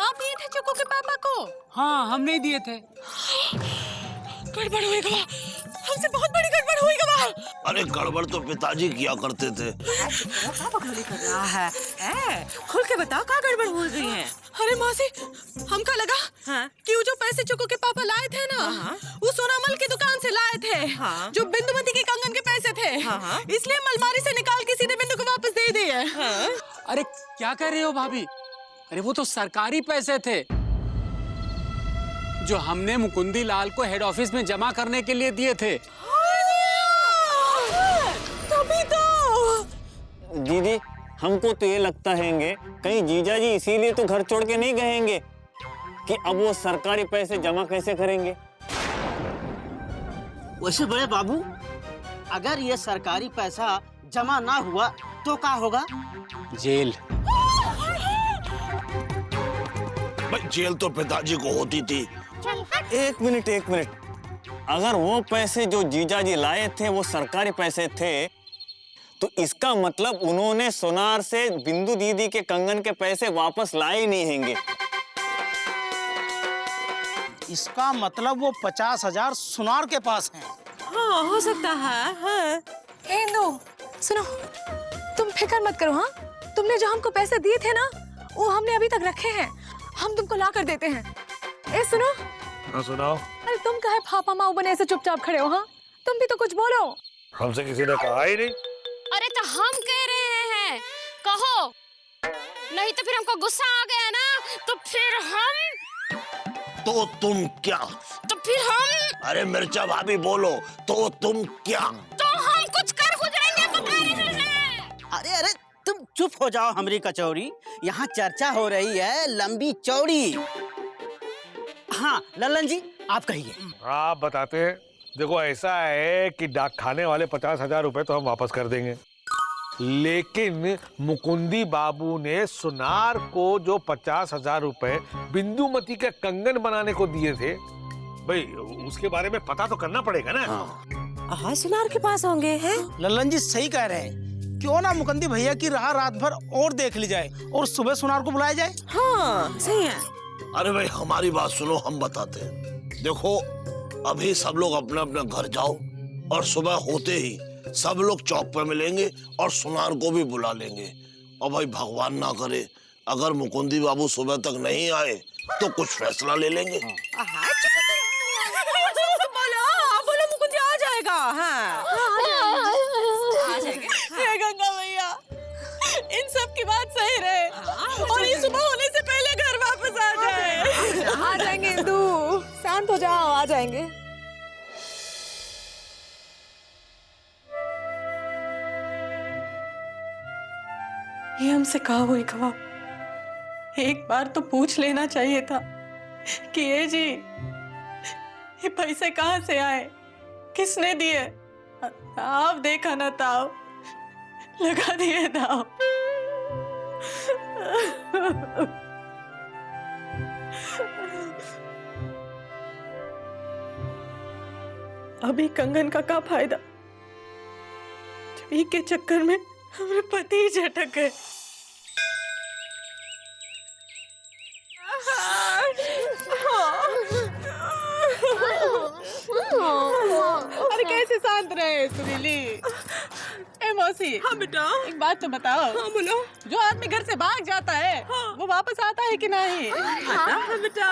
आप दिए थे चुकू के पापा को? हाँ, हमने ही दिए थे। गड़बड़ हुई गवा, हमसे बहुत बड़ी गड़बड़ हुई गवा। अरे गड़बड़ तो पिताजी किया करते थे। क्या बकवाली कर रहा है? खुल के बताओ क्या गड़बड़ हो गई है? अरे मौसी, हमका लगा कि वो जो पैसे चुकू के पापा लाए थे ना, वो सोनामल की दुकान से लाए थे, जो बिंदुमती के कंगन के पैसे थे, इसलिए अलमारी से निकाल के सीधे बिंदु को वापस दे दिए। अरे क्या कर रहे हो भाभी? अरे वो तो सरकारी पैसे थे जो हमने मुकुंदी लाल को हेड ऑफिस में जमा करने के लिए दिए थे। तभी तो। दीदी, हमको तो ये लगता है कहीं जीजा जी इसीलिए तो घर छोड़ के नहीं गएंगे कि अब वो सरकारी पैसे जमा कैसे करेंगे। वैसे बड़े बाबू, अगर ये सरकारी पैसा जमा ना हुआ तो क्या होगा? जेल। भाई जेल तो पिताजी को होती थी। एक मिनट, अगर वो पैसे जो जीजा जी लाए थे वो सरकारी पैसे थे तो इसका मतलब उन्होंने सोनार से बिंदु दीदी के कंगन के पैसे वापस लाए ही नहीं हैंगे। इसका मतलब वो 50,000 सुनार के पास हैं। हाँ, हो सकता है। इंदु, सुनो, तुम फिक्र मत करो। हाँ, तुमने जो हमको पैसे दिए थे ना, वो हमने अभी तक रखे हैं। हम तुमको ला कर देते हैं। ए सुनो। हाँ सुनाओ। अरे तुम काहे पापा माँ बने ऐसे चुपचाप खड़े हो? हाँ, तुम भी तो कुछ बोलो। हमसे किसी ने कहा ही नहीं। अरे तो हम कह रहे हैं, कहो, नहीं तो फिर हमको गुस्सा आ गया ना, तो फिर हम। तो तुम क्या? तो फिर हम। अरे मिर्चा भाभी बोलो, तो तुम क्या? तो हम कुछ कर गुजरेंगे, बता रहे हैं। अरे तुम चुप हो जाओ हमरी कचौरी। यहाँ चर्चा हो रही है लंबी चौड़ी। हाँ ललन जी, आप कहिए। आप बताते हैं। देखो ऐसा है कि डाक खाने वाले 50,000 रुपए तो हम वापस कर देंगे, लेकिन मुकुंदी बाबू ने सुनार को जो 50,000 रुपए बिंदुमती के कंगन बनाने को दिए थे, भाई उसके बारे में पता तो करना पड़ेगा ना। हाँ, सुनार के पास होंगे हैं? ललन जी सही कह रहे हैं। क्यों ना मुकुंदी भैया की राह रात भर और देख ली जाए और सुबह सुनार को बुलाया जाए। हाँ, सही है। अरे भाई हमारी बात सुनो, हम बताते हैं। देखो अभी सब लोग अपने अपने घर जाओ और सुबह होते ही सब लोग चौक पे मिलेंगे और सुनार को भी बुला लेंगे। और भाई भगवान ना करे अगर मुकुंदी बाबू सुबह तक नहीं आए तो कुछ फैसला ले लेंगे। बोलो मुकुंदी आ जाएगा। हाँ, आ जाएगा। हे गंगा मैया, इन सब की बात सही रहे और ये सुबह होने से पहले घर वापस आ जाए। आ जाएंगे इंदु, शांत हो जाओ, आ जाएंगे। ये हमसे कहा हुई खवा, एक बार तो पूछ लेना चाहिए था कि ये जी ये पैसे कहाँ से आए, किसने दिए। आप देखा ना ताव, लगा दिए दाव। अभी कंगन का क्या फायदा जब ई के चक्कर में हमारे पति ही झटक गए। अरे कैसे शांत रहे सुरीली? ए मौसी। हाँ बेटा। एक बात तो बताओ। हाँ बोलो। जो आदमी घर से भाग जाता है वो वापस आता है कि नहीं? आता बेटा,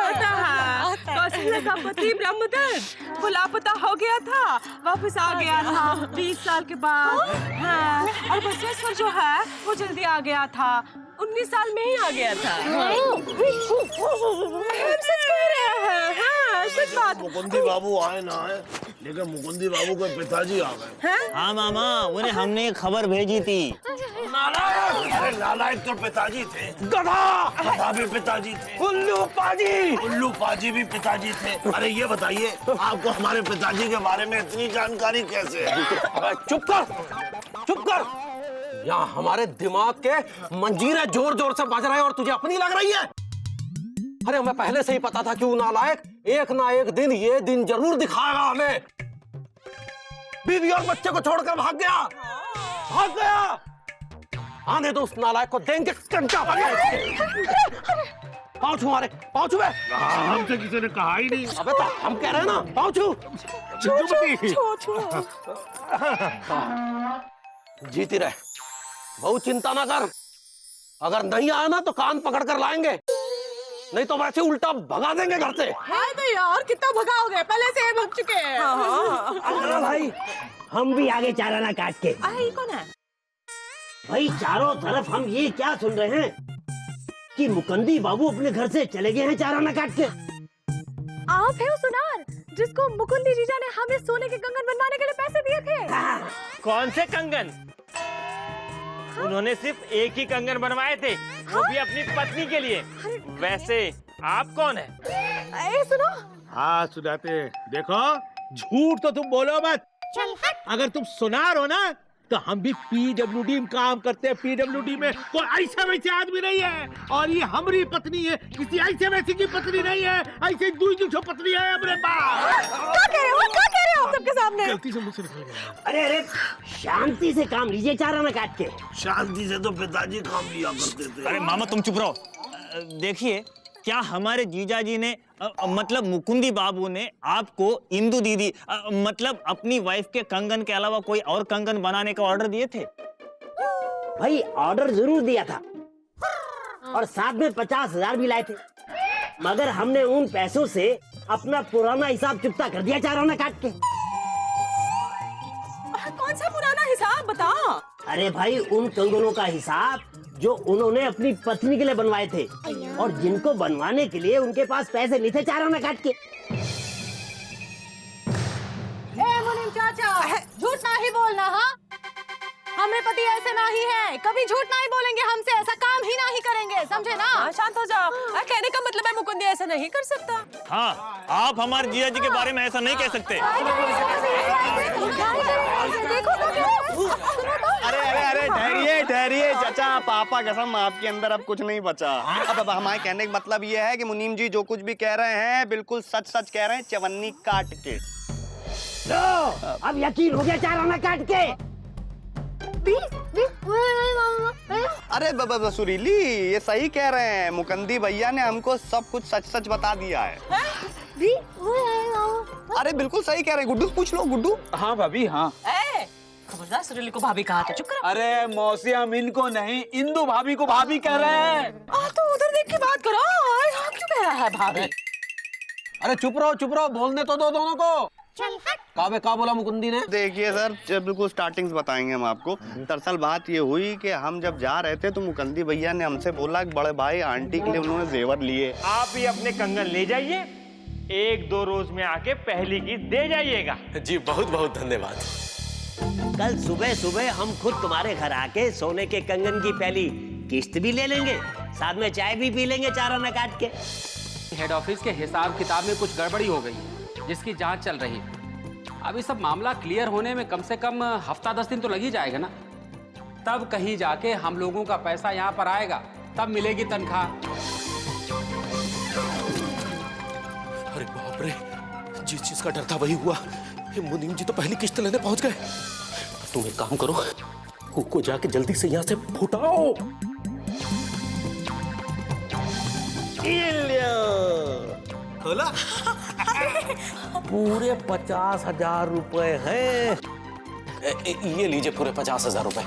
आता है। कौशल्या का पति ब्रह्मदत्त वो लापता हो गया था, वापस आ गया था 20 साल के बाद। हाँ, और बसवेश्वर जो है वो जल्दी आ गया था, 19 साल में ही आ गया था। हम सच कह रहे हैं। हाँ, सच बात। मुकुंदी बाबू आए ना आए, लेकिन मुकुंदी बाबू के पिताजी आ गए। हाँ मामा, उन्हें हमने एक खबर भेजी थी। अरे नालायक तो पिताजी थे, गधा भी पिताजी थे, उल्लू पाजी भी पिताजी थे। अरे ये बताइए आपको हमारे पिताजी के बारे में इतनी जानकारी कैसे है? चुप कर। यहाँ हमारे दिमाग के मंजीरे जोर जोर से बज रहे हैं और तुझे अपनी लग रही है। अरे हमें पहले से ही पता था कि वो नालायक एक ना एक दिन ये दिन जरूर दिखाएगा हमें। बीवी और बच्चे को छोड़कर भाग गया। आने दो उस नालायक को, देंगे कंटा। पाँव छू हमारे, पाँव छू बे। हमसे किसी ने कहा ही नहीं। अबे तो हम कह रहे हैं ना, पाँव छू। जीती रहे, बहुत चिंता ना कर। अगर नहीं आया ना तो कान पकड़ कर लाएंगे, नहीं तो वैसे उल्टा भगा देंगे घर से। है तो यार, कितना भगाओगे, पहले से भग चुके हैं। अरे भाई, हम भी आगे चाराना काट के। ये कौन है? भाई चारों तरफ हम ये क्या सुन रहे हैं कि मुकंदी बाबू अपने घर से चले गए हैं चाराना काट के। आप है सुनार जिसको मुकुंदी जीजा ने हमें सोने के कंगन बनवाने के लिए पैसे दिए थे। कौन से कंगन? उन्होंने सिर्फ एक ही कंगन बनवाए थे, वो भी अपनी पत्नी के लिए। वैसे आप कौन है? सुनो। हाँ सुनाते, देखो झूठ तो तुम बोलो मत। अगर तुम सुनार हो ना तो हम भी PWD में काम करते हैं। PWD में कोई ऐसा वैसे आदमी नहीं है, और ये हमारी पत्नी है, किसी ऐसे वैसे की पत्नी नहीं है। ऐसे दूसरी पत्नी है हमारे पास। क्या कह रहे हो? क्या कह रहे हो आप सबके सामने? गलती से मुझसे निकल गया। अरे शांति से काम लीजिए चाराना काट के। शांति से तो पिताजी काम लिया करते थे। अरे मामा तुम चुप रहो। देखिए, क्या हमारे जीजा जी ने मतलब मुकुंदी बाबू ने आपको इंदु दीदी मतलब अपनी वाइफ के कंगन के अलावा कोई और कंगन बनाने का ऑर्डर दिए थे? भाई ऑर्डर जरूर दिया था, और साथ में 50,000 भी लाए थे, मगर हमने उन पैसों से अपना पुराना हिसाब चुकता कर दिया चाराना काट के। कौन सा पुराना हिसाब बताओ? अरे भाई, उन कंगनों का हिसाब जो उन्होंने अपनी पत्नी के लिए बनवाए थे, और जिनको बनवाने के लिए उनके पास पैसे नहीं थे चाराना काट के। मुनीम चाचा, झूठ नहीं बोलना। हाँ, हमें पति ऐसे नहीं है, कभी झूठ नहीं बोलेंगे हमसे, ऐसा काम ही नहीं करेंगे, समझे ना? शांत हो जाओ। कहने का मतलब है मुकुंदी ऐसा नहीं कर सकता। हाँ, आप हमारे जीजा जी के बारे में ऐसा नहीं कह सकते। अरे अरे अरे ठहरिए ठहरिए चाचा, पापा कसम आपके अंदर अब कुछ नहीं बचा। अब हमारे कहने का मतलब ये है कि मुनीम जी जो कुछ भी कह रहे हैं बिल्कुल सच सच कह रहे हैं, चवन्नी काट के। अब यकीन हो गया चाराना काट के। अरे सुरीली, ये सही कह रहे हैं, मुकंदी भैया ने हमको सब कुछ सच सच बता दिया है। अरे बिल्कुल सही कह रहे हैं, गुड्डू पूछ लो। गुड्डू? हाँ भाभी, हाँ। खबरदार, सुरीली को भाभी कहा था, चुप करो। अरे मौसी, हम इनको नहीं, इंदु भाभी को भाभी कह रहे हैं। तो उधर देख के बात करो। हाँ, क्यों कह रहा है भाभी? अरे चुप रहो, बोलने तो दो दोनों को। क्या बोला मुकुंदी ने? देखिए सर, जब बिल्कुल स्टार्टिंग से बताएंगे हम आपको। दरअसल बात ये हुई कि हम जब जा रहे थे तो मुकंदी भैया ने हमसे बोला कि बड़े भाई आंटी के लिए उन्होंने जेवर लिए। आप भी अपने कंगन ले जाइए, 1-2 रोज में आके पहली किस्त दे जाइएगा। जी बहुत बहुत धन्यवाद। कल सुबह सुबह हम खुद तुम्हारे घर आके सोने के कंगन की पहली किस्त भी ले लेंगे, साथ में चाय भी पी लेंगे चाराना काट के। हेड ऑफिस के हिसाब किताब में कुछ गड़बड़ी हो गई, जिसकी जांच चल रही है। अब ये सब मामला क्लियर होने में कम से कम हफ्ता 10 दिन तो लग ही जाएगा ना। तब कहीं जाके हम लोगों का पैसा यहाँ पर आएगा, तब मिलेगी तनख्वाह। अरे बाप रे, जिस चीज का डर था वही हुआ। ये मुनीम जी तो पहली किस्त लेने पहुंच गए। तुम एक काम करो, हुक को जाके जल्दी से यहाँ से फुटाओ। खोला। पूरे 50,000 रुपए हैं। ये लीजिए पूरे 50,000 रुपए।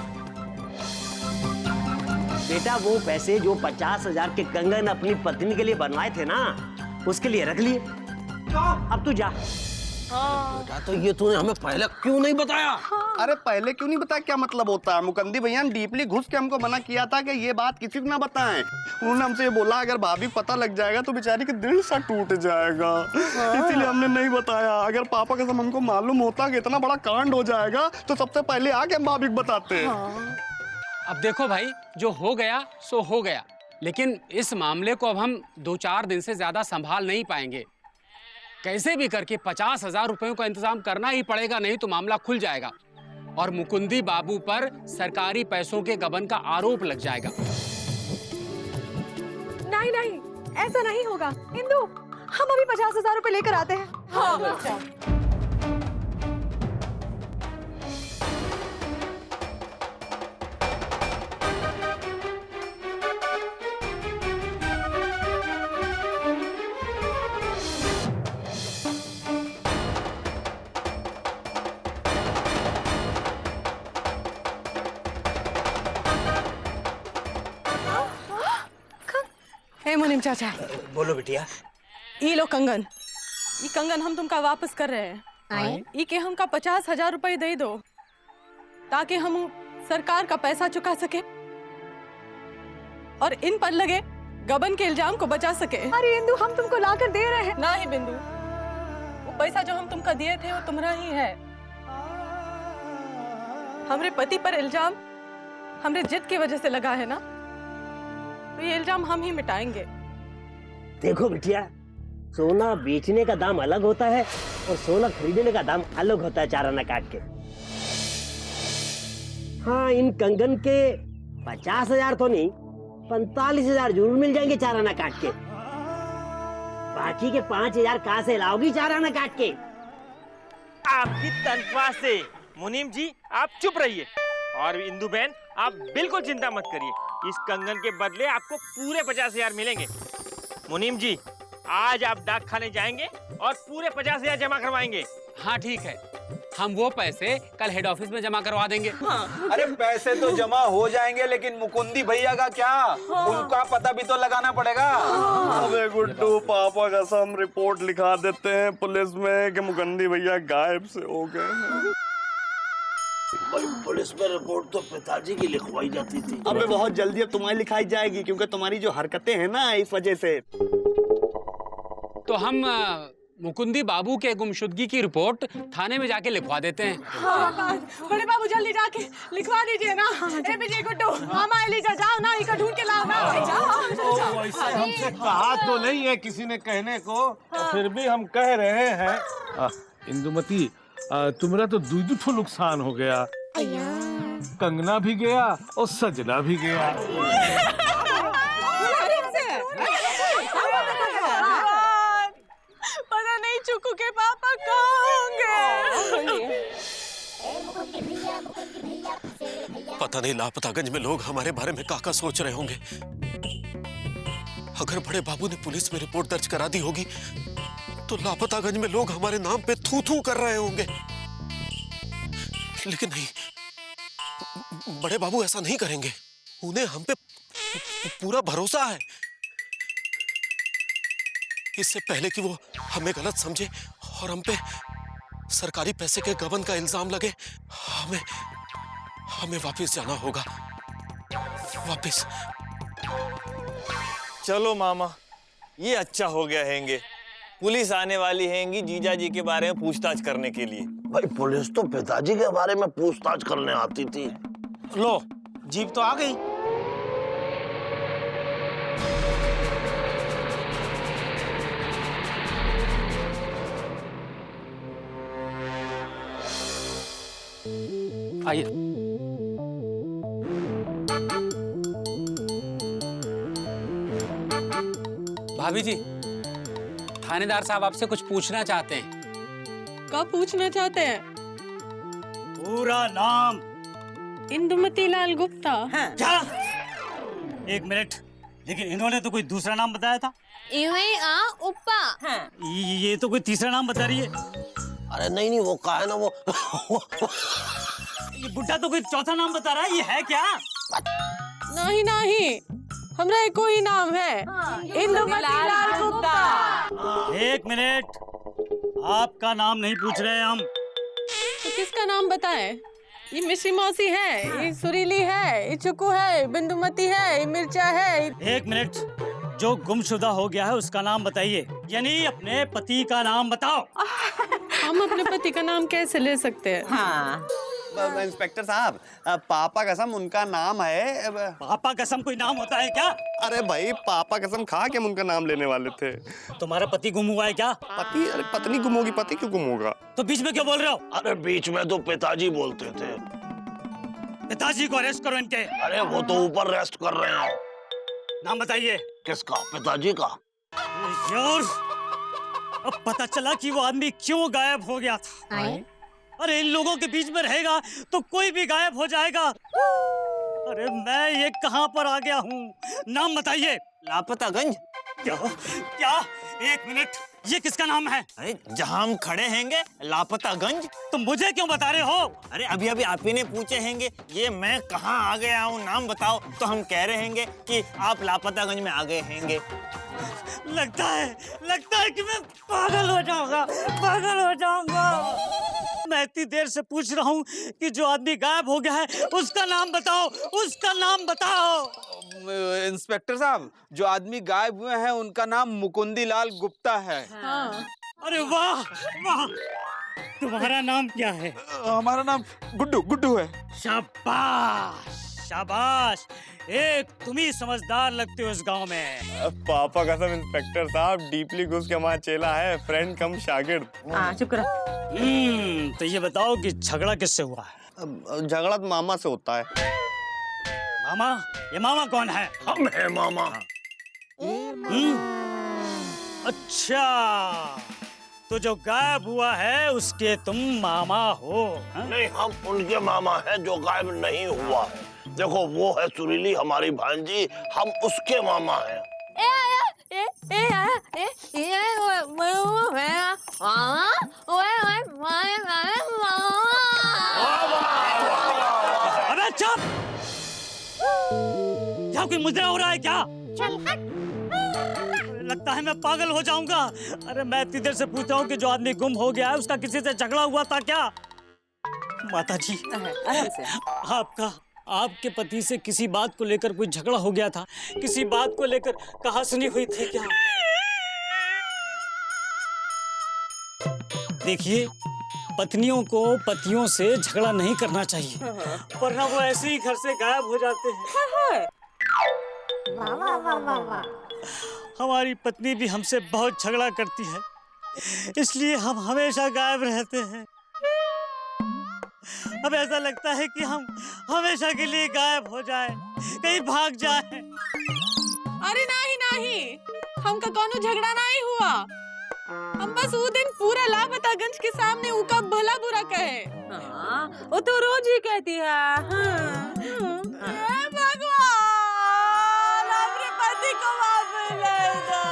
बेटा, वो पैसे जो 50,000 के कंगन अपनी पत्नी के लिए बनवाए थे ना, उसके लिए रख लिए। अब तू जा। बेटा, तो ये तूने हमें पहले क्यों नहीं बताया? अरे पहले क्यों नहीं बताया, क्या मतलब होता है? मुकंदी भैया ने डीपली घुस के हमको मना किया था कि ये बात किसी को ना बताएं। उन्होंने हमसे ये बोला अगर भाभी पता लग जाएगा तो बेचारी का दिल सा टूट जाएगा, इसीलिए हमने नहीं बताया। अगर पापा का सब हमको मालूम होता कि इतना बड़ा कांड हो जाएगा तो सबसे पहले आके हम भाभी को बताते। अब देखो भाई, जो हो गया सो हो गया, लेकिन इस मामले को अब हम 2-4 दिन से ज्यादा संभाल नहीं पाएंगे। कैसे भी करके 50,000 रुपयों का इंतजाम करना ही पड़ेगा, नहीं तो मामला खुल जाएगा और मुकुंदी बाबू पर सरकारी पैसों के गबन का आरोप लग जाएगा। नहीं नहीं, ऐसा नहीं होगा इंदु, हम अभी 50,000 रुपए लेकर आते हैं। हाँ। मुनीम चाचा, बोलो बिटिया। ई लो कंगन, ई कंगन हम तुमका वापस कर रहे हैं। ई के हमका 50,000 रुपए दे दो ताकि हम सरकार का पैसा चुका सके और इन पर लगे गबन के इल्जाम को बचा सके। अरे इंदु, हम तुमको लाकर दे रहे हैं। ना ही बिंदु, वो पैसा जो हम तुमका दिए थे वो तुम्हारा ही है। हमरे पति पर इल्जाम हमरे जिद की वजह से लगा है ना, तो ये इल्जाम हम ही मिटाएंगे। देखो बिटिया, सोना बेचने का दाम अलग होता है और सोना खरीदने का दाम अलग होता है, चार आना काट के। हाँ, इन कंगन के 50,000 तो नहीं, 45,000 जरूर मिल जाएंगे चार आना काट के। बाकी के 5,000 कहाँ से लाओगी चार आना काट के? आपकी तनख्वाह से। मुनीम जी आप चुप रहिए, और इंदु बहन आप बिल्कुल चिंता मत करिए, इस कंगन के बदले आपको पूरे 50,000 मिलेंगे। मुनीम जी आज आप डाक खाने जाएंगे और पूरे 50,000 जमा करवाएंगे। हाँ ठीक है, हम वो पैसे कल हेड ऑफिस में जमा करवा देंगे। हाँ। अरे पैसे तो जमा हो जाएंगे, लेकिन मुकुंदी भैया का क्या? हाँ। उनका पता भी तो लगाना पड़ेगा। अबे गुड्डू, पापा कसम रिपोर्ट लिखा देते हैं पुलिस में कि मुकुंदी भैया गायब से हो गए। भाई पुलिस में रिपोर्ट तो पिताजी की लिखवाई जाती थी। अबे बहुत जल्दी अब तुम्हारी लिखाई जाएगी, क्योंकि तुम्हारी जो हरकतें हैं ना, इस वजह से। तो हम मुकुंदी बाबू के गुमशुदगी की रिपोर्ट थाने में जाके लिखवा देते हैं। हाँ, बड़े बाबू जल्दी जाके लिखवा दीजिए ना। ए विजय गुड्डू, मामा एलिजा जाओ ना, इका ढूंढ के लाओ ना। जाओ। वैसे हमसे कहा तो नहीं है किसी ने कहने को, फिर भी हम कह रहे हैं। इंदुमती, तुम्हारा तो दुई नुकसान हो गया। कंगना भी गया और सजना भी गया। पता नहीं चुकू के पापा कहाँ होंगे। पता नहीं लापतागंज में लोग हमारे बारे में क्या सोच रहे होंगे। अगर बड़े बाबू ने पुलिस में रिपोर्ट दर्ज करा दी होगी तो लापतागंज में लोग हमारे नाम पे थू थू कर रहे होंगे। लेकिन नहीं, बड़े बाबू ऐसा नहीं करेंगे। उन्हें हम पे पूरा भरोसा है। इससे पहले कि वो हमें गलत समझे और हम पे सरकारी पैसे के गबन का इल्जाम लगे, हमें वापस जाना होगा। वापस। चलो मामा, ये अच्छा हो गया हैंगे। पुलिस आने वाली हैंगी जीजा जी के बारे में पूछताछ करने के लिए। भाई पुलिस तो पिताजी के बारे में पूछताछ करने आती थी। लो, जीप तो आ गई। आइए। भाभी जी, थानेदार साहब आपसे कुछ पूछना चाहते हैं। क्या पूछना चाहते हैं? पूरा नाम? इंदुमती लाल गुप्ता। क्या? एक मिनट, लेकिन इन्होंने तो कोई दूसरा नाम बताया था। उप्पा। ये तो कोई तीसरा नाम बता रही है। अरे नहीं, वो कहा है ना, वो ये बुड्ढा तो कोई चौथा नाम बता रहा है। ये है क्या? नहीं, हमरा एक ही नाम है, इंदुमती लाल गुप्ता। एक मिनट, आपका नाम नहीं पूछ रहे हम। तो किसका नाम बताएं? ये मिश्री मौसी है, ये सुरीली है, ये चुकू है, बिंदुमती है, ये मिर्चा है। एक मिनट, जो गुमशुदा हो गया है उसका नाम बताइए, यानी अपने पति का नाम बताओ। हम अपने पति का नाम कैसे ले सकते हैं? हाँ। इंस्पेक्टर साहब, पापा कसम उनका नाम है। पापा कसम कोई नाम होता है क्या? अरे भाई, पापा कसम खा के हम उनका नाम लेने वाले थे। तुम्हारा पति गुम हुआ है क्या? पति? अरे पत्नी गुम होगी, पति क्यों गुम होगा? तो बीच में क्यों बोल रहे हो? अरे बीच में तो पिताजी बोलते थे। पिताजी को अरेस्ट करो इनके। अरे वो तो ऊपर रेस्ट कर रहे हैं। नाम बताइए। किसका? पिताजी का। यार, अब पता चला कि वो आदमी क्यों गायब हो गया था। अरे इन लोगों के बीच में रहेगा तो कोई भी गायब हो जाएगा। अरे मैं ये कहां पर आ गया हूँ? नाम बताइए। लापतागंज। क्या? एक मिनट, ये किसका नाम है? अरे जहाँ हम खड़े हैंगे लापतागंज। तुम मुझे क्यों बता रहे हो? अरे अभी अभी आप ही ने पूछे हैंगे ये मैं कहाँ आ गया हूँ, नाम बताओ, तो हम कह रहे हैंगे कि आप लापतागंज में आ गए हैंगे। लगता है कि मैं पागल हो जाऊंगा। मैं इतनी देर से पूछ रहा हूँ कि जो आदमी गायब हो गया है उसका नाम बताओ। इंस्पेक्टर साहब, जो आदमी गायब हुए हैं उनका नाम मुकुंदी लाल गुप्ता है। अरे वाह वाह, तुम्हारा नाम क्या है? हमारा नाम गुड्डू है। शाबाश, एक तुम ही समझदार लगते हो इस गांव में। पापा कसम इंस्पेक्टर साहब, डीपली घुस के हमारा चेला है, फ्रेंड कम शागिर्द। चुप करो। तो ये बताओ कि झगड़ा किससे हुआ है? झगड़ा तो मामा से होता है। मामा? ये मामा कौन है? हम है मामा। अच्छा, तो जो गायब हुआ है उसके तुम मामा हो? नहीं, हम उनके मामा हैं जो गायब नहीं हुआ है। देखो वो है सुरीली हमारी भांजी, हम उसके मामा हैं। अबे चुप! यहाँ कोई मुजरा हो रहा है क्या? लगता है मैं पागल हो जाऊंगा। अरे मैं इतनी देर से पूछ रहा हूँ कि जो आदमी गुम हो गया है उसका किसी से झगड़ा हुआ था क्या? माता जी, आपके पति से किसी बात को लेकर कोई झगड़ा हो गया था? किसी बात को लेकर कहासुनी हुई थी क्या? देखिए, पत्नियों को पतियों से झगड़ा नहीं करना चाहिए, वरना वो ऐसे ही घर से गायब हो जाते हैं। हमारी पत्नी भी हमसे बहुत झगड़ा करती है, इसलिए हम हमेशा गायब रहते हैं। अब ऐसा लगता है कि हम हमेशा के लिए गायब हो जाएं, कहीं भाग जाएं। अरे नहीं, हमका कोनो झगड़ा नहीं हुआ। हम बस वो दिन पूरा लापतागंज के सामने उका भला बुरा कहे। वो तो रोज ही कहती है। भगवान, अपने पति को वापस ले दो।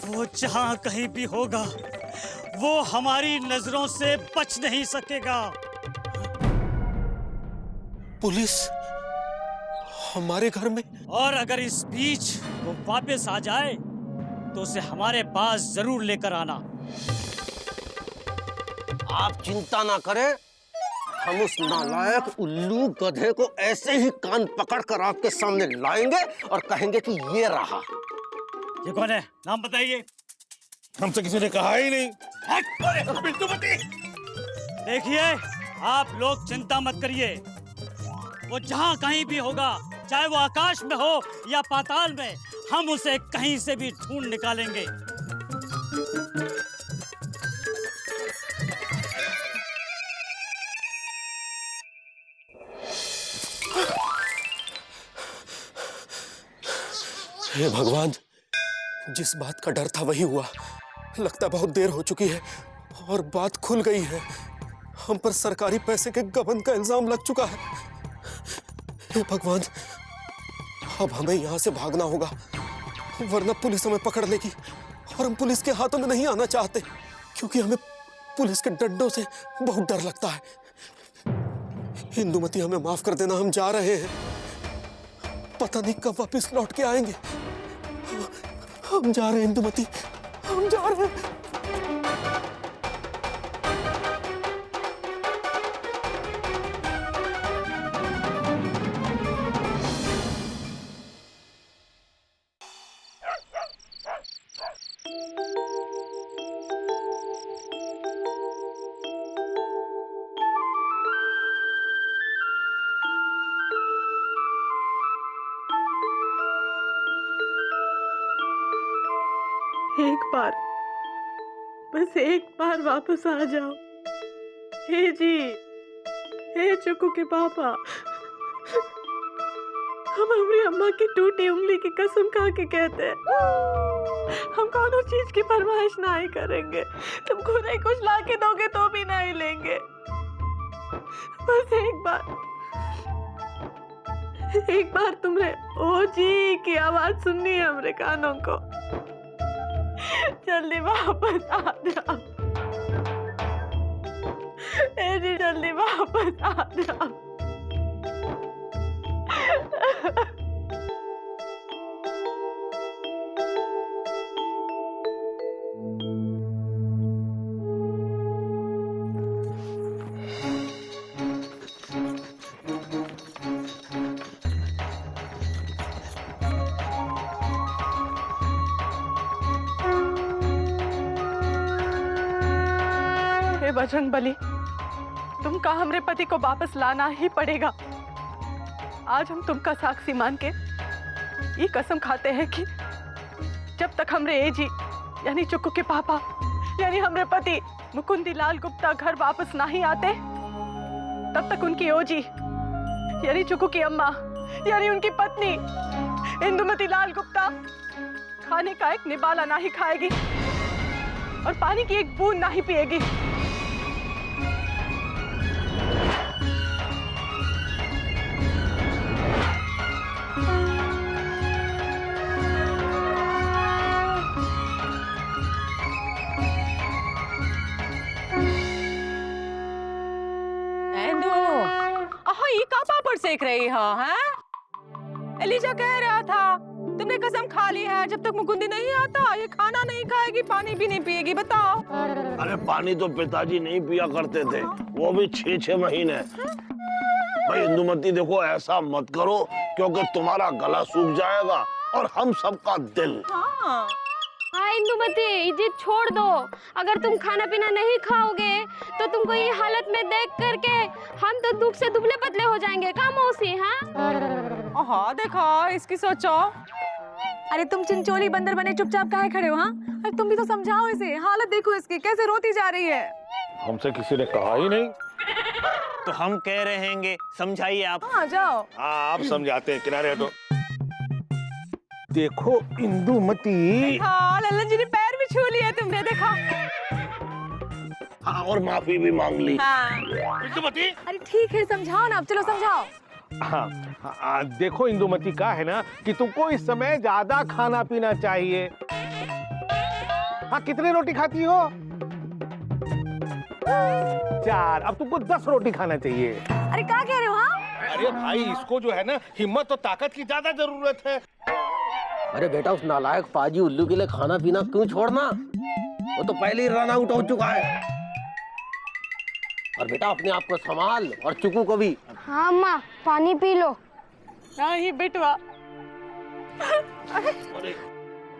वो जहाँ कहीं भी होगा, वो हमारी नजरों से बच नहीं सकेगा। पुलिस हमारे घर में? और अगर इस बीच वो वापस आ जाए तो उसे हमारे पास जरूर लेकर आना। आप चिंता ना करें, हम उस नालायक उल्लू गधे को ऐसे ही कान पकड़कर आपके सामने लाएंगे और कहेंगे कि ये रहा। ये कौन है? नाम बताइए। हमसे किसी ने कहा ही नहीं। देखिए, आप लोग चिंता मत करिए, वो जहाँ कहीं भी होगा, चाहे वो आकाश में हो या पाताल में, हम उसे कहीं से भी ढूंढ निकालेंगे। हे भगवान, जिस बात का डर था वही हुआ। लगता बहुत देर हो चुकी है और बात खुल गई है। हम पर सरकारी पैसे के गबन का इल्जाम लग चुका है। हे भगवान, अब हमें यहाँ से भागना होगा, वरना पुलिस हमें पकड़ लेगी। और हम पुलिस के हाथों में नहीं आना चाहते, क्योंकि हमें पुलिस के डंडों से बहुत डर लगता है। इंदुमती, हमें माफ कर देना, हम जा रहे हैं। पता नहीं कब वापस लौट के आएंगे। हम जा रहे हैं इंदुमती, हम जा रहे हैं। एक बार, बस एक बार वापस आ जाओ। हे जी, हे चुकू के पापा, हम हमारी अम्मा की टूटी उंगली की कसम खा के कहते हैं हम कौन चीज की फरमाइश नहीं करेंगे। तुम खुद ही कुछ ला के दोगे तो भी नहीं लेंगे। बस एक बार तुमने ओ जी की आवाज सुननी है हमरे कानों को। जल्दी वापस आ जाओ ए जी, जल्दी वापस आ जाओ। हे बजरंग बली, तुमका हमरे पति को वापस लाना ही पड़ेगा। आज हम तुमका साक्षी मान के ये कसम खाते हैं कि जब तक हमरे एजी यानी चुक्कू के पापा यानी हमरे पति मुकुंदी लाल गुप्ता घर वापस नहीं आते, तब तक उनकी ओजी यानी चुक्कू की अम्मा यानी उनकी पत्नी इंदुमती लाल गुप्ता खाने का एक निवाला नहीं खाएगी और पानी की एक बूंद नहीं पिएगी। पापड़ सेक रही हो? हैं? एलिजा कह रहा था तुमने कसम खा ली है जब तक मुकुंदी नहीं आता ये खाना नहीं खाएगी, पानी भी नहीं पिएगी। बताओ। अरे पानी तो पिताजी नहीं पिया करते थे, वो भी 6-6 महीने। भाई इंदुमती देखो, ऐसा मत करो क्योंकि तुम्हारा गला सूख जाएगा और हम सबका दिल। हाँ इंदुमती, ये जिद छोड़ दो। अगर तुम खाना पीना नहीं खाओगे तो तुमको ये हालत में देख करके हम तो दुख से दुबले पतले हो जाएंगे। का मौसी? हाँ देखो इसकी सोचो। अरे तुम चिंचोली बंदर बने चुपचाप काहे खड़े हो? हाँ, अरे तुम भी तो समझाओ इसे। हालत देखो इसकी, कैसे रोती जा रही है। हमसे किसी ने कहा ही नहीं। तो हम कह रहे हैं, समझाइए आप। हाँ जाओ। हाँ आप समझाते हैं, किनारे हटो। देखो इंदुमती। हाँ लल्लन जी ने पैर भी छू लिए तुमने, देखा। हाँ और माफी भी मांग ली। हाँ। इंदुमती। अरे ठीक है, समझाओ ना, अब चलो समझाओ। हाँ, देखो इंदुमती का है ना कि तुमको इस समय ज्यादा खाना पीना चाहिए। हाँ कितने रोटी खाती हो? 4। अब तुमको 10 रोटी खाना चाहिए। अरे क्या कह रहे हो? हाँ अरे भाई इसको जो है ना हिम्मत और ताकत की ज्यादा जरूरत है। अरे बेटा उस नालायक पाजी उल्लू के लिए खाना पीना क्यों छोड़ना? वो तो पहले ही रन आउट हो चुका है। और बेटा अपने आप को संभाल और चुकू को भी। हाँ माँ, पानी पी लो। नहीं बेटवा,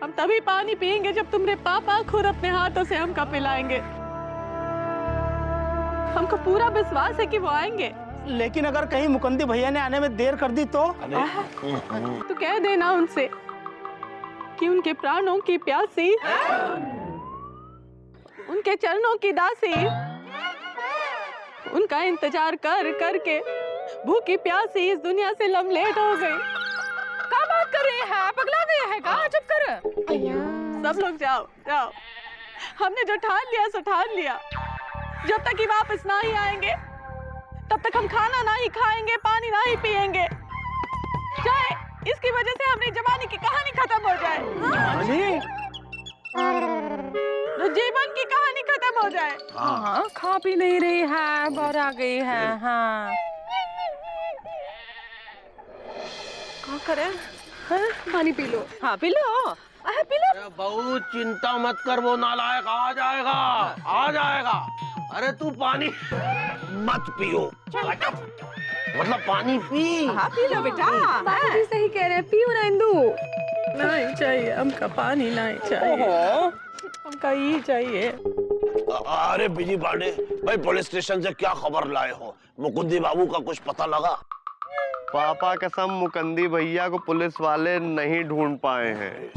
हम तभी पानी पिएंगे जब तुम्हारे पापा खुद अपने हाथों से हमका पिलाएंगे। हमको पूरा विश्वास है कि वो आएंगे। लेकिन अगर कहीं मुकुंदी भैया ने आने में देर कर दी तो कह देना उनसे कि उनके प्राणों की प्यासी, उनके चरणों की दासी, उनका इंतजार कर करके भूखी प्यासी इस दुनिया से लमलेट हो गई। क्या बात कर रहे हैं? पगला गए हैं क्या? चुप कर। सब लोग जाओ जाओ, हमने जो ठान लिया सो ठान लिया। जब तक ये वापस नहीं आएंगे तब तक हम खाना नहीं खाएंगे, पानी नहीं पिएंगे, चाहे इसकी वजह से हमारी जवानी की कहानी खत्म हो जाए। तो जीवन की कहानी खत्म हो जाए। हाँ, खा पी नहीं रही है, बाहर आ गई है। हाँ क्या करें? हाँ, पानी पी लो। हाँ पी लो, पी लो। बहुत चिंता मत कर, वो नालायक आ जाएगा, आ जाएगा। अरे तू पानी मत पियो, मतलब पानी पी। हाँ पी लो बेटा। बाबूजी सही कह रहे हैं, पियो ना इंदु। नहीं चाहिए हमका पानी, नहीं चाहिए हमका ये चाहिए। अरे बिजी पांडे भाई, पुलिस स्टेशन से क्या खबर लाए हो? मुकुंदी बाबू का कुछ पता लगा? पापा कसम मुकुंदी भैया को पुलिस वाले नहीं ढूंढ पाए हैं।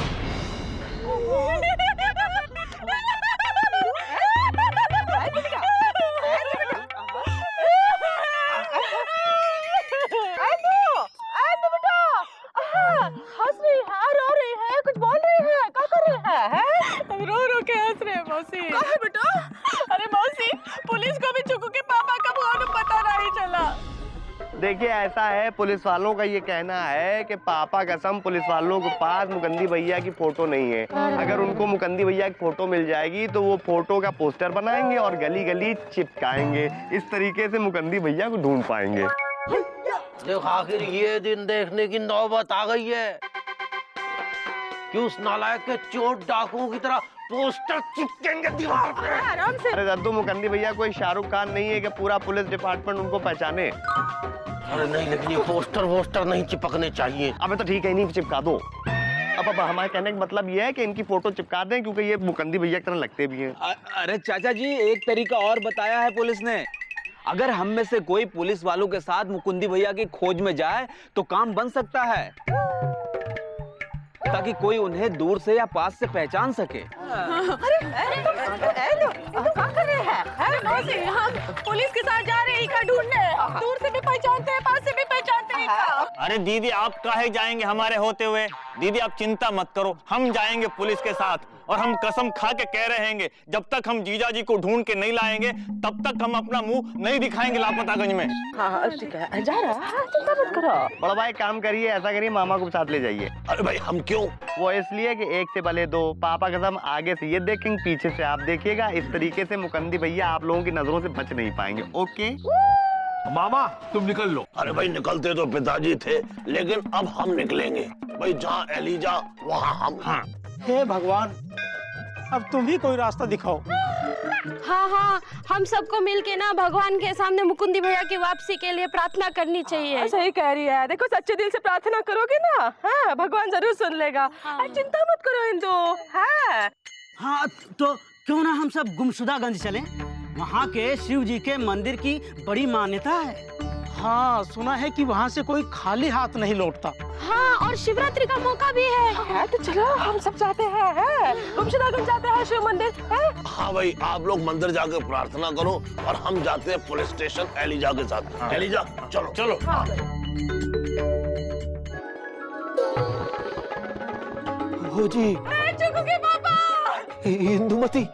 देखिए ऐसा है, पुलिस वालों का ये कहना है कि पापा कसम पुलिस वालों के पास मुकंदी भैया की फोटो नहीं है। अगर उनको मुकंदी भैया की फोटो मिल जाएगी तो वो फोटो का पोस्टर बनाएंगे और गली गली चिपकाएंगे। इस तरीके से मुकंदी भैया को ढूंढ पाएंगे। देख आखिर ये दिन देखने की नौबत आ गई है कि उस नालायक के चोट डाकुओं की तरह पोस्टर चिपकेंगे दीवार पे। आराम से। अरे दद्दू, मुकंदी भैया कोई शाहरुख खान नहीं है कि पूरा पुलिस डिपार्टमेंट उनको पहचाने। अरे नहीं, लेकिन ये पोस्टर वोस्टर नहीं चिपकने चाहिए। अबे तो ठीक है, नहीं चिपका दो। अब हमारे कहने का मतलब ये है कि इनकी फोटो चिपका दें, क्योंकि ये मुकंदी भैया की तरह लगते भी हैं। अरे चाचा जी, एक तरीका और बताया है पुलिस ने। अगर हम में से कोई पुलिस वालों के साथ मुकुंदी भैया की खोज में जाए तो काम बन सकता है, ताकि कोई उन्हें दूर से या पास से पहचान सके। क्या कर रहे हैं? हम पुलिस के साथ जा रहे हैं इका ढूंढने। दूर से भी पहचानते हैं, पास से भी पहचानते हैं इका। अरे दीदी, आप काहे जाएंगे हमारे होते हुए? दीदी आप चिंता मत करो, हम जाएंगे पुलिस के साथ, और हम कसम खा के कह रहे हैं जब तक हम जीजा जी को ढूंढ के नहीं लाएंगे तब तक हम अपना मुंह नहीं दिखाएंगे लापतागंज में। हाँ ठीक है, जा रहा है, चिंता मत करो। बड़ा भाई काम करिए, ऐसा करिए मामा को साथ ले जाइए। अरे भाई हम क्यों? वो इसलिए कि एक से भले दो। पापा कसम आगे से ये देखेंगे, पीछे से आप देखिएगा। इस तरीके से मुकंदी भैया आप लोगों की नजरों से बच नहीं पाएंगे। ओके मामा तुम निकल लो। अरे भाई निकलते तो पिताजी थे, लेकिन अब हम निकलेंगे भाई। जहाँ एलिजा वहाँ हम। हाँ। हे भगवान, अब तुम ही कोई रास्ता दिखाओ। हाँ हाँ, हम सबको मिलके ना भगवान के सामने मुकुंदी भैया की वापसी के लिए प्रार्थना करनी चाहिए। सही कह रही है। देखो सच्चे दिल से प्रार्थना करोगे ना, हाँ भगवान जरूर सुन लेगा। चिंता मत करो इंदु। हाँ तो क्यों ना हम सब गुमशुदागंज चलें? वहाँ के शिव जी के मंदिर की बड़ी मान्यता है। हाँ, सुना है कि वहाँ से कोई खाली हाथ नहीं लौटता। हाँ, और शिवरात्रि का मौका भी है। तो चलो हम सब जाते हैं, गुमशुदागंज जाते हैं शिव मंदिर। हाँ भाई, आप लोग मंदिर जाकर प्रार्थना करो और हम जाते हैं पुलिस स्टेशन एलिजा के साथ। एलिजा चलो चलो। हो जी, चुकू के पापा, इंदुमती।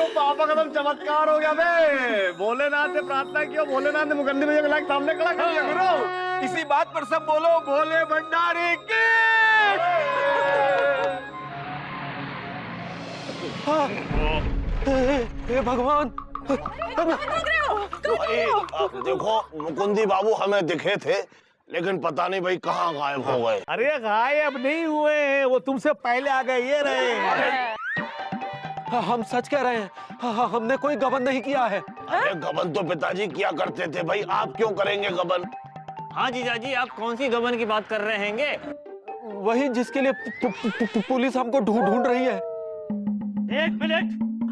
पापा का तो चमत्कार हो गया बे। भोलेनाथ से प्रार्थना किया, भोलेनाथ ने मुकंदी भैया को लाके सामने खड़ा कर दिया। गुरु इसी बात पर सब बोलो भोले भंडारी की। हे भगवान, देखो मुकुंदी बाबू हमें दिखे थे, लेकिन पता नहीं भाई कहाँ गायब हो गए। अरे गायब नहीं हुए हैं, वो तुमसे पहले आ गए, ये रहे। हम सच कह रहे हैं, हमने कोई गबन नहीं किया है। अरे गबन तो पिताजी किया करते थे भाई, आप क्यों करेंगे गबन? हाँ जीजा जी, आप कौन सी गबन की बात कर रहे हैं? वही जिसके लिए पुलिस हमको ढूंढ रही है। एक मिनट,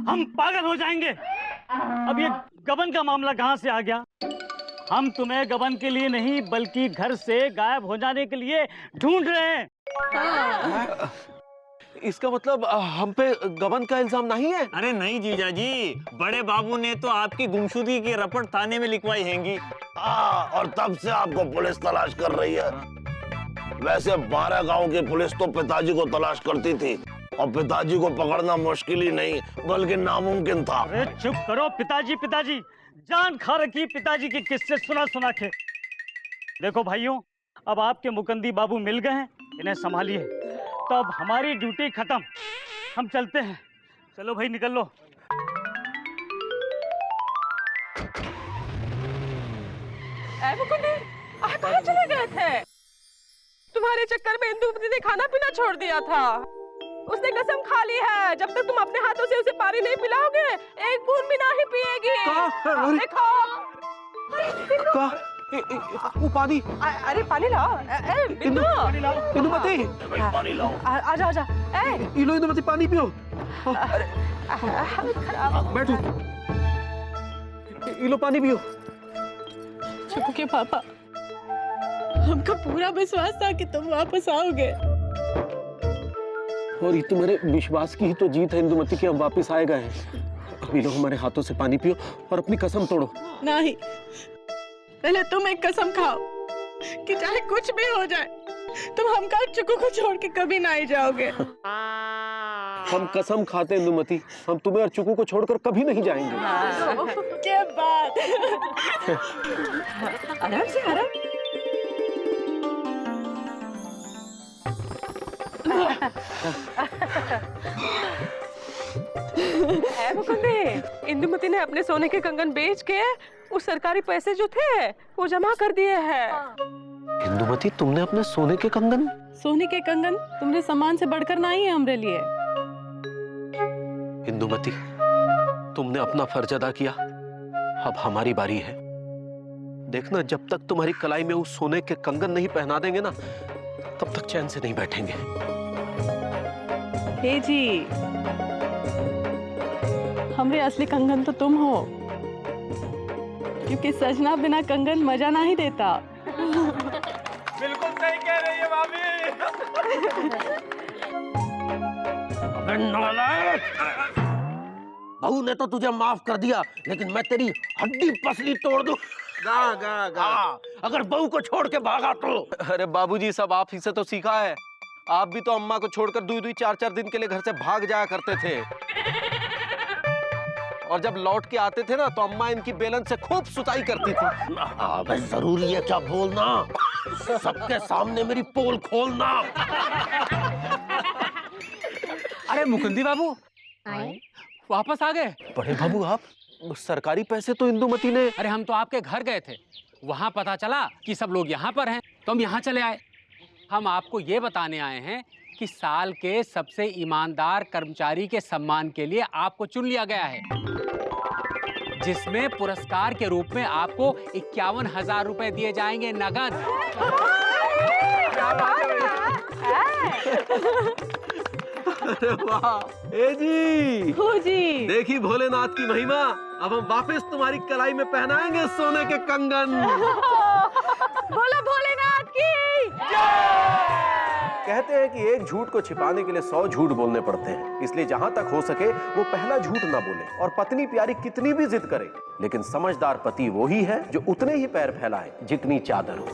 हम पागल हो जाएंगे। अब ये गबन का मामला कहाँ से आ गया? हम तुम्हें गबन के लिए नहीं बल्कि घर से गायब हो जाने के लिए ढूंढ रहे हैं। इसका मतलब हम पे गबन का इल्जाम नहीं है? अरे नहीं जीजा जी, बड़े बाबू ने तो आपकी गुमशुदगी की रपट थाने में लिखवाई हैंगी। और तब से आपको पुलिस तलाश कर रही है। वैसे 12 गांव की पुलिस तो पिताजी को तलाश करती थी, और पिताजी को पकड़ना मुश्किल ही नहीं बल्कि नामुमकिन था। अरे चुप करो पिताजी, पिताजी जान खा रखी पिताजी की किस्से सुना के। देखो भाइयों, अब आपके मुकंदी बाबू मिल गए हैं, इन्हें संभालिए। तो अब हमारी ड्यूटी खत्म, हम चलते हैं। चलो भाई निकल लो। मुकुंदी, कहाँ चले गए थे? तुम्हारे चक्कर में इंदुमती ने खाना पीना छोड़ दिया था। उसने कसम खा ली है, जब तक तुम अपने हाथों से उसे पानी नहीं पिलाओगे, एक बूंद भी नहीं पिएगी। देखो। वो पानी। अरे पानी लाओ। इंदुमती, पानी लाओ। आजा आजा। लो इंदुमती, पानी पियो। बैठो, लो पानी पियो। चिकू के पापा, हमको पूरा विश्वास था कि तुम वापस आओगे। और ये तुम्हारे विश्वास की ही तो जीत है इंदुमती कि हम वापस आए गए हैं। अभी लो हमारे हाथों से पानी पियो और अपनी कसम तोड़ो। नहीं, पहले तुम एक कसम खाओ कि चाहे कुछ भी हो जाए तुम हमका चुकू को छोड़ के कभी ना ही जाओगे। हम कसम खाते इंदुमती, हम तुम्हें और चुकू को छोड़कर कभी नहीं जाएंगे। क्या बात। आराम से आराम। मुकुंदी, इंदुमती ने अपने सोने के कंगन बेच के उस सरकारी पैसे जो थे वो जमा कर दिए हैं। इंदुमती, तुमने अपने सोने के कंगन? सोने के कंगन तुमने सामान से बढ़कर ना ही है हमरे लिए। इंदुमती, तुमने अपना फर्ज अदा किया, अब हमारी बारी है। देखना, जब तक तुम्हारी कलाई में उस सोने के कंगन नहीं पहना देंगे ना, तब तक चैन से नहीं बैठेंगे। हे जी, हमरे असली कंगन तो तुम हो, क्योंकि सजना बिना कंगन मजा नहीं देता। बिल्कुल सही कह रही है भाभी। अबे नालायक! बहू ने तो तुझे माफ कर दिया, लेकिन मैं तेरी हड्डी पसली तोड़ दूं। गा गा गा। अगर बहू को छोड़ के भागा तो। अरे बाबूजी, सब आप ही से तो सीखा है। आप भी तो अम्मा को छोड़कर 2-2 4-4 दिन के लिए घर से भाग जाया करते थे, और जब लौट के आते थे ना तो अम्मा इनकी बेलन से खूब सुताई करती थी। अबे जरूरी है क्या बोलना? सबके सामने मेरी पोल खोलना। अरे मुकुंदी बाबू, वापस आ गए? बड़े बाबू, आप सरकारी पैसे तो इंदुमती ने। अरे हम तो आपके घर गए थे, वहाँ पता चला कि सब लोग यहाँ पर हैं, तो हम यहाँ चले आए। हम आपको ये बताने आए हैं कि साल के सबसे ईमानदार कर्मचारी के सम्मान के लिए आपको चुन लिया गया है, जिसमें पुरस्कार के रूप में आपको 51,000 रुपए दिए जाएंगे नगद। अरे वाह! ए जी, हो जी, देखी भोलेनाथ की महिमा। अब हम वापस तुम्हारी कलाई में पहनाएंगे सोने के कंगन। बोलो भोलेनाथ की। कहते हैं कि एक झूठ को छिपाने के लिए 100 झूठ बोलने पड़ते हैं, इसलिए जहां तक हो सके वो पहला झूठ ना बोले। और पत्नी प्यारी कितनी भी जिद करे, लेकिन समझदार पति वो ही है जो उतने ही पैर फैलाए जितनी चादर हो।